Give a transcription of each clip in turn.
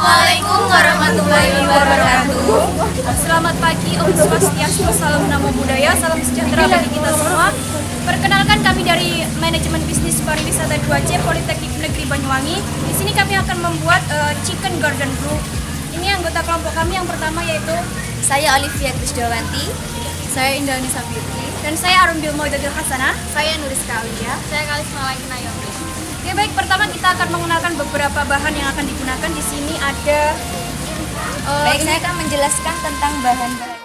Assalamualaikum warahmatullahi wabarakatuh. Selamat pagi, Om Swastiastu, salam namo buddhaya, salam sejahtera bagi kita semua. Perkenalkan, kami dari Manajemen Bisnis Pariwisata 2C Politeknik Negeri Banyuwangi. Di sini kami akan membuat Chicken Cordon Bleu. Ini anggota kelompok kami yang pertama yaitu Saya Olivia Krisdowanty. saya Indah, Fitri, dan saya Arum Mauidhotil Hasanah. Saya Nur Rizka Aulia. Saya Kalismala Kinayomi. Oke, baik, pertama kita akan mengenalkan beberapa bahan yang akan digunakan. Di sini ada Saya akan menjelaskan tentang bahan-bahan.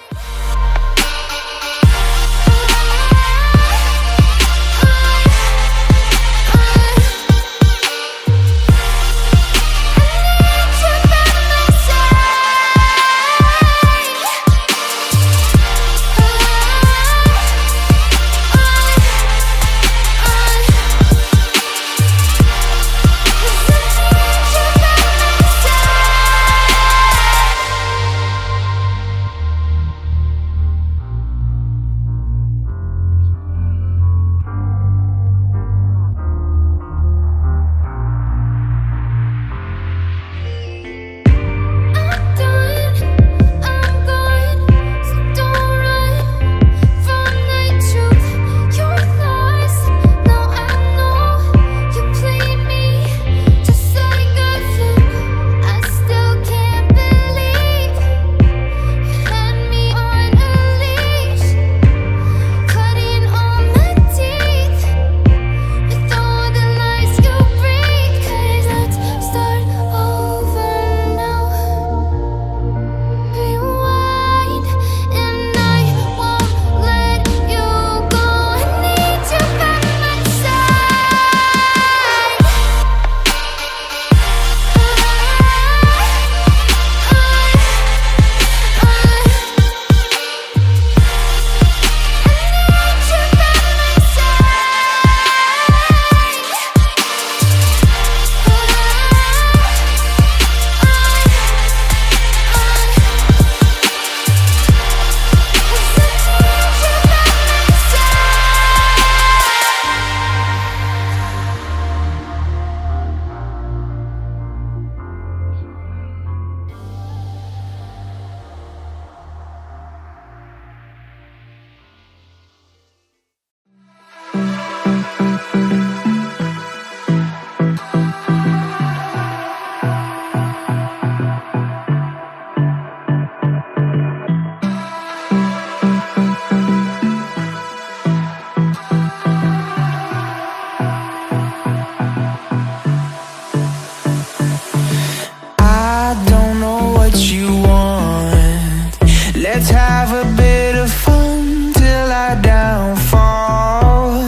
Let's have a bit of fun till I downfall.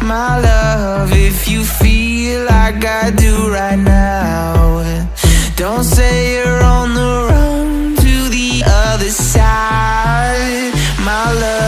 My love, if you feel like I do right now, don't say you're on the run to the other side, my love.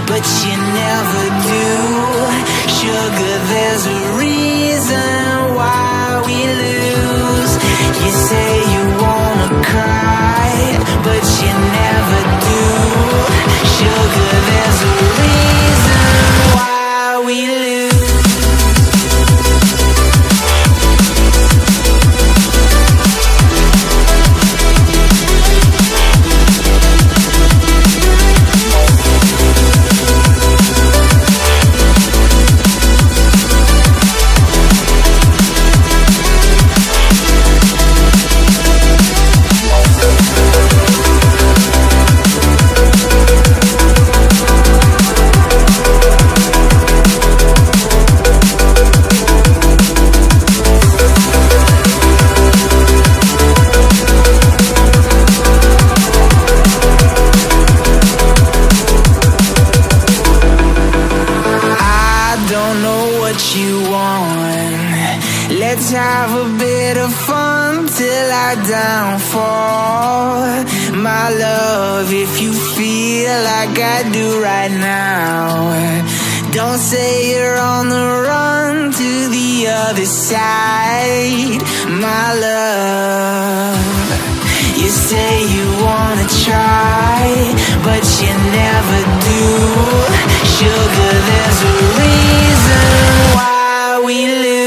But you never do. Sugar, there's a reason why we lose. You say you wanna cry, but you never do. Sugar, there's a reason why we lose. Let's have a bit of fun till I downfall. my love, if you feel like I do right now. Don't say you're on the run to the other side, my love. You say you wanna try, but you never do. Sugar, there's a reason why we lose.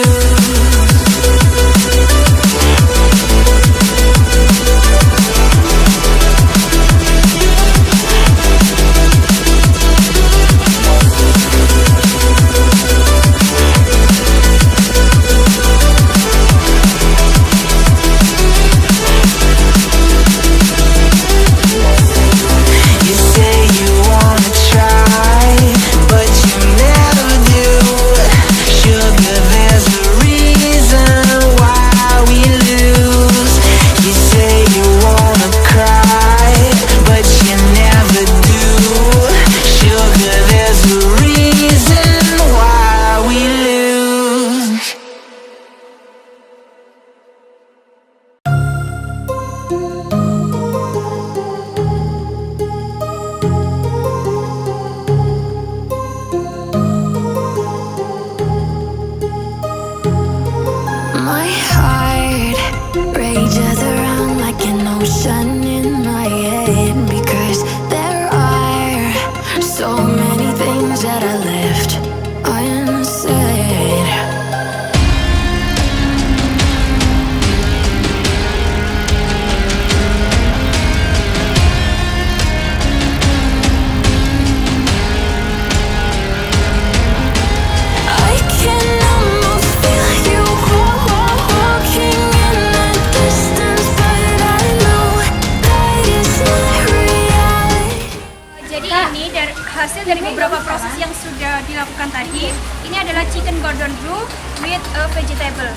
Hasil dari beberapa proses yang sudah dilakukan tadi, ini adalah chicken cordon bleu with vegetable.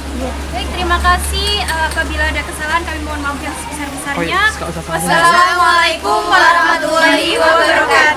Baik, terima kasih. Apabila ada kesalahan, kami mohon maaf yang sebesar-besarnya. Wassalamualaikum warahmatullahi wabarakatuh.